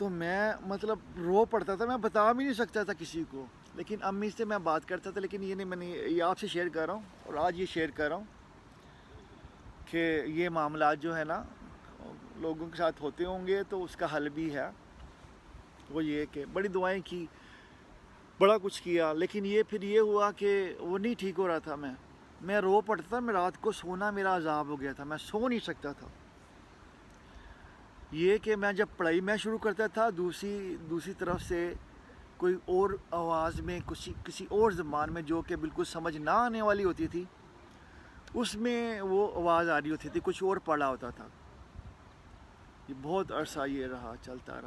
تو میں مطلب رو پڑتا تھا, میں بتا بھی نہیں سکتا تھا کسی کو. لیکن امی سے میں بات کرتا تھا, لیکن یہ نہیں, میں نے یہ آپ سے شیئر کر رہا ہوں, اور آج یہ شیئر کر رہا ہوں کہ یہ معاملات جو ہے نا لوگوں کے ساتھ ہوتے ہوں گے, تو اس کا حل بھی ہے. وہ یہ کہ بڑی دعائیں کی, بڑا کچھ کیا, لیکن یہ پھر یہ ہوا کہ وہ نہیں ٹھیک ہو رہا تھا. میں رو پڑتا تھا, میں رات کو سونا میرا عذاب ہو گیا تھا, میں سو نہیں سکتا تھا. یہ کہ میں جب پڑھائی میں شروع کرتا تھا, دوسری طرف سے کوئی اور آواز میں کسی اور زبان میں جو کہ بالکل سمجھ نہ آنے والی ہوتی تھی, اس میں وہ آواز آ رہی ہوتی تھی, کچھ اور پڑھا ہوتا تھا. یہ بہت عرصہ یہ رہا, چلتا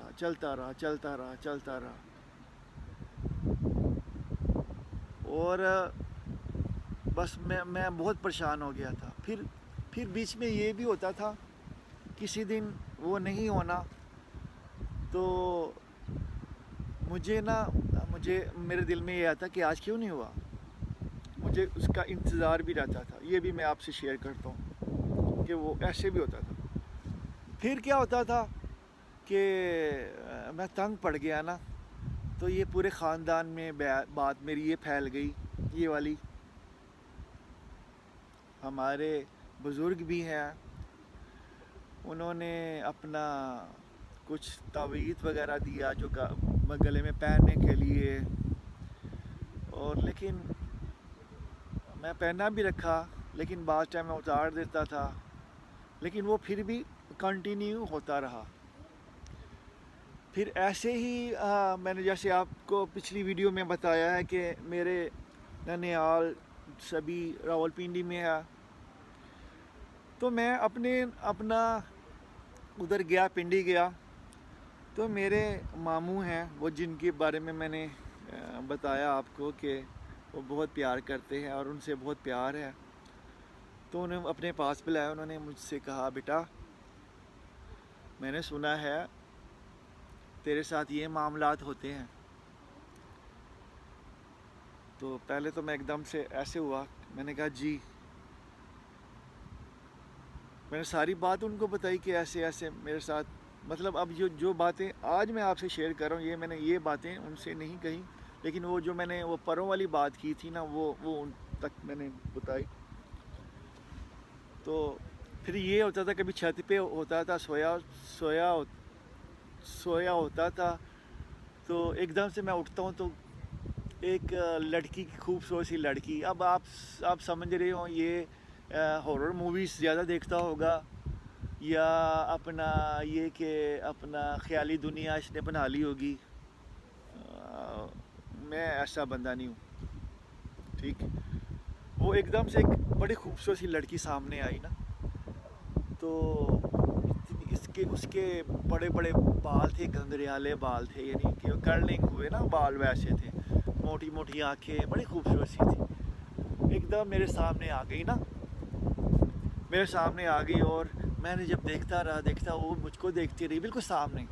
رہا. اور بس میں بہت پریشان ہو گیا تھا. پھر بیچ میں یہ بھی ہوتا تھا, کسی دن وہ نہیں ہونا تو مجھے میرے دل میں یہ آتا کہ آج کیوں نہیں ہوا. مجھے اس کا انتظار بھی رہتا تھا. یہ بھی میں آپ سے شیئر کرتا ہوں کہ وہ ایسے بھی ہوتا تھا. پھر کیا ہوتا تھا کہ میں تنگ پڑ گیا نا, تو یہ پورے خاندان میں بات میری یہ پھیل گئی, یہ والی. ہمارے بزرگ بھی ہیں, انہوں نے اپنا کچھ تعویذ وغیرہ دیا جو گلے میں پہننے کے لیے, اور لیکن میں پہنا بھی رکھا, لیکن بعض ٹائم میں اتار دیتا تھا, لیکن وہ پھر بھی کنٹینیو ہوتا رہا. پھر ایسے ہی میں نے جیسے آپ کو پچھلی ویڈیو میں بتایا ہے کہ میرے ننیال سبھی راولپنڈی میں ہے, تو میں اپنا ادھر گیا, پنڈی گیا, تو میرے ماموں ہیں وہ, جن کے بارے میں نے بتایا آپ کو کہ وہ بہت پیار کرتے ہیں اور ان سے بہت پیار ہے. تو انہیں اپنے پاس بلایا, انہوں نے مجھ سے کہا بیٹا میں نے سنا ہے تیرے ساتھ یہ معاملات ہوتے ہیں. تو پہلے تو میں ایک دم سے ایسے ہوا, میں نے کہا جی. میں نے ساری بات ان کو بتائی کہ ایسے میرے ساتھ, مطلب اب جو باتیں آج میں آپ سے شیئر کر رہا ہوں, میں نے یہ باتیں ان سے نہیں کہی, لیکن وہ جو میں نے وہ پروں والی بات کی تھی نا, وہ ان تک میں نے بتائی. تو پھر یہ ہوتا تھا, کبھی چھت پہ ہوتا تھا, سویا ہوتا تھا, تو ایک دم سے میں اٹھتا ہوں تو ایک لڑکی کی, خوبصورت سی لڑکی, اب آپ سمجھ رہے ہوں یہ ہارر موویز زیادہ دیکھتا ہوگا, یا اپنا یہ کہ اپنا خیالی دنیا اس نے بنا لی ہوگی. میں ایسا بندہ نہیں ہوں, ٹھیک. وہ ایک دم سے ایک بڑی خوبصورت سی لڑکی سامنے آئی نا, تو اس کے بڑے بال تھے, گھنگریالے بال تھے, یعنی کہ کرلنگ ہوئے نا بال, ویسے تھے, موٹی آنکھیں, بڑی خوبصورت سی تھی. ایک دم میرے سامنے آ گئی, اور میں نے جب دیکھتا وہ مجھ کو دیکھتی رہی بالکل سامنے.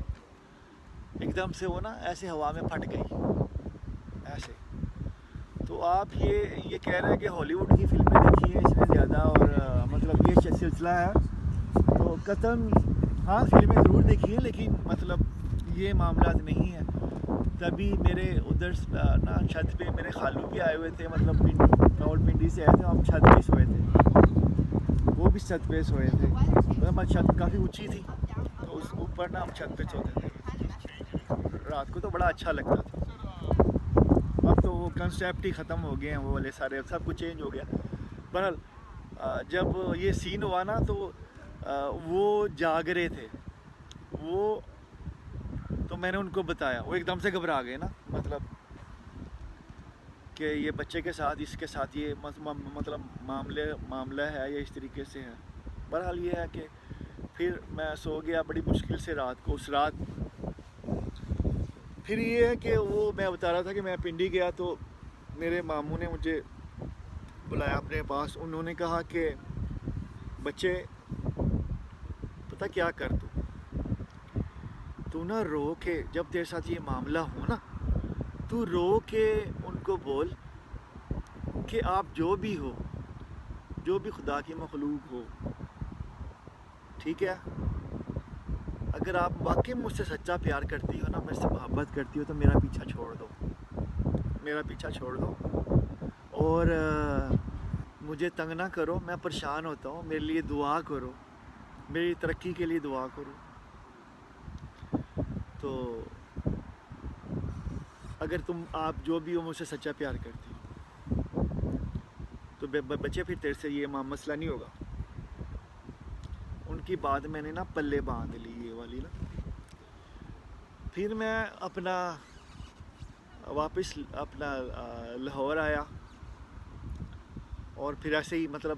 ایک دم سے وہ نا ایسے ہوا میں پھٹ گئی ایسے. تو آپ یہ کہہ رہے ہیں کہ ہالی ووڈ کی فلمیں دیکھی ہیں اس نے زیادہ, اور مطلب یہ سلسلہ ہے, تو قطعاً ہاں فلمیں ضرور دیکھی ہیں, لیکن مطلب یہ معاملات نہیں ہیں. تبھی میرے ادھر نا چھت پہ میرے خالو بھی آئے ہوئے تھے, مطلب راولپنڈی سے آئے تھے, ہم چھت پہ سوئے تھے, وہ بھی چھت پہ سوئے تھے. مطلب چھت کافی اونچی تھی, تو اس اوپر نا ہم چھت پہ سوتے تھے. رات کو تو بڑا اچھا لگتا تھا. اب تو وہ کنسیپٹ ہی ختم ہو گئے ہیں, وہ والے سارے, سب کچھ چینج ہو گیا. بہرحال جب یہ سین ہوا نا, تو وہ جاگ رہے تھے, تو میں نے ان کو بتایا, وہ ایک دم سے گھبرا گئے نا, مطلب کہ یہ بچے کے ساتھ, اس کے ساتھ یہ مطلب معاملہ ہے یا اس طریقے سے ہے. بہرحال یہ ہے کہ پھر میں سو گیا بڑی مشکل سے رات کو, اس رات. پھر یہ ہے کہ وہ میں بتا رہا تھا کہ میں پنڈی گیا, تو میرے ماموں نے مجھے بلایا اپنے پاس. انہوں نے کہا کہ بچے پتہ کیا کر, تو نا رو کے, جب تیرے ساتھ یہ معاملہ ہو نا, تو رو کے ان کو بول کہ آپ جو بھی ہو, جو بھی خدا کی مخلوق ہو, ٹھیک ہے, اگر آپ واقعی مجھ سے سچا پیار کرتی ہو نا، میرے سے محبت کرتی ہو، تو میرا پیچھا چھوڑ دو، میرا پیچھا چھوڑ دو، اور مجھے تنگ نہ کرو، میں پریشان ہوتا ہوں، میرے لیے دعا کرو، میری ترقی کے لیے دعا کرو. تو اگر آپ جو بھی ہو مجھ سے سچا پیار کرتی ہو تو بچے پھر تیرے سے یہ مسئلہ نہیں ہوگا. ان کی بات میں نے نا پلے باندھ لی یہ والی نا. پھر میں اپنا واپس اپنا لاہور آیا، اور پھر ایسے ہی مطلب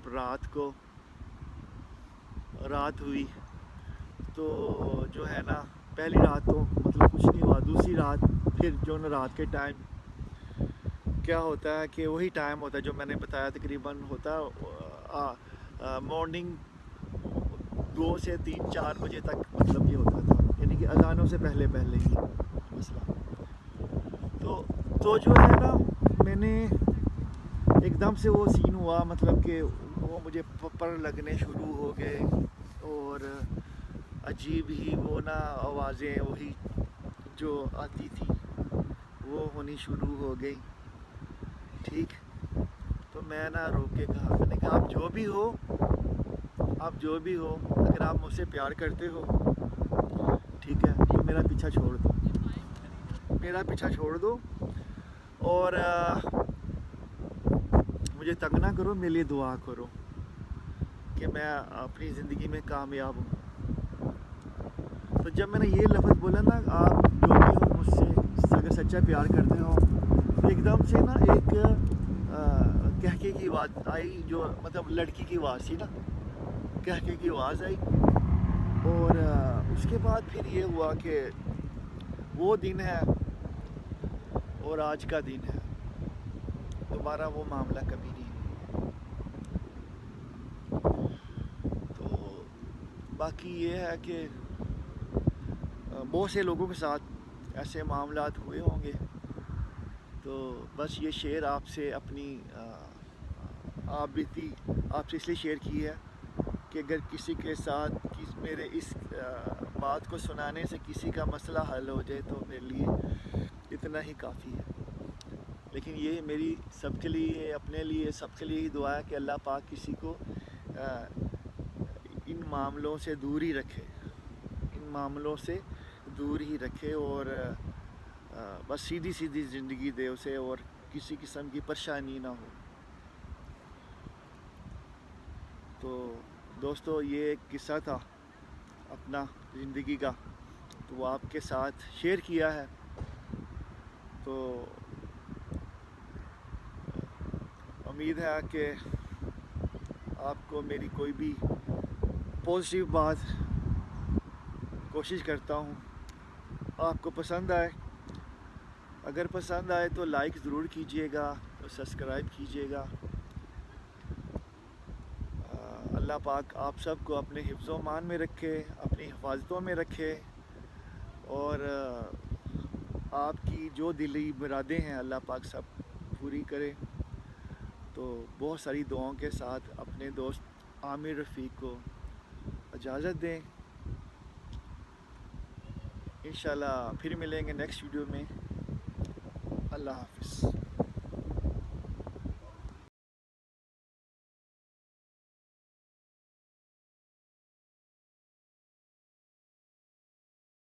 رات ہوئی تو جو ہے نا، پہلی رات تو مطلب کچھ نہیں ہوا، دوسری رات پھر جو نا رات کے ٹائم کیا ہوتا ہے کہ وہی ٹائم ہوتا ہے جو میں نے بتایا، تقریباً ہوتا مارننگ 2 سے 3 4 بجے تک مطلب یہ ہوتا تھا، یعنی کہ اذانوں سے پہلے ہی مسئلہ. تو جو ہے نا، میں نے ایک دم سے وہ سین ہوا، مطلب کہ وہ مجھے پر لگنے شروع ہو گئے، اور عجیب ہی وہ نا آوازیں وہی جو آتی تھی وہ ہونی شروع ہو گئی. ٹھیک، تو میں نا رو کے کہا، میں نے کہا آپ جو بھی ہو، اگر آپ مجھ سے پیار کرتے ہو، ٹھیک ہے، تو میرا پیچھا چھوڑ دو، اور مجھے تنگ نہ کرو، میرے لیے دعا کرو کہ میں اپنی زندگی میں کامیاب ہوں. تو جب میں نے یہ لفظ بولا نا، آپ جو بھی ہو مجھ سے اگر سچا پیار کرتے ہو، ایک دم سے نا ایک کہکے کی آواز آئی، جو مطلب لڑکی کی آواز تھی نا، کہکے کی آواز آئی. اور اس کے بعد پھر یہ ہوا کہ وہ دن ہے اور آج کا دن ہے، دوبارہ وہ معاملہ کبھی نہیں. تو باقی یہ ہے کہ بہت سے لوگوں کے ساتھ ایسے معاملات ہوئے ہوں گے. تو بس یہ شعر آپ سے اپنی بیتی آپ سے اس لیے شیئر کی ہے کہ اگر کسی کے ساتھ میرے اس بات کو سنانے سے کسی کا مسئلہ حل ہو جائے تو میرے لیے اتنا ہی کافی ہے. لیکن یہ میری سب کے لیے، اپنے لیے، سب کے لیے ہی دعا ہے کہ اللہ پاک کسی کو ان معاملوں سے دور ہی رکھے، اور بس سیدھی زندگی دے اسے، اور کسی قسم کی پریشانی نہ ہو. تو دوستو، یہ ایک قصہ تھا اپنا زندگی کا، تو وہ آپ کے ساتھ شیئر کیا ہے. تو امید ہے کہ آپ کو میری کوئی بھی پازیٹیو بات کوشش کرتا ہوں آپ کو پسند آئے. اگر پسند آئے تو لائک ضرور کیجیے گا اور سبسکرائب کیجیے گا. اللہ پاک آپ سب کو اپنے حفظ و امان میں رکھے، اپنی حفاظتوں میں رکھے، اور آپ کی جو دلی مرادیں ہیں اللہ پاک سب پوری کرے. تو بہت ساری دعاؤں کے ساتھ اپنے دوست عامر رفیق کو اجازت دیں. انشاءاللہ پھر ملیں گے نیکسٹ ویڈیو میں. اللہ حافظ.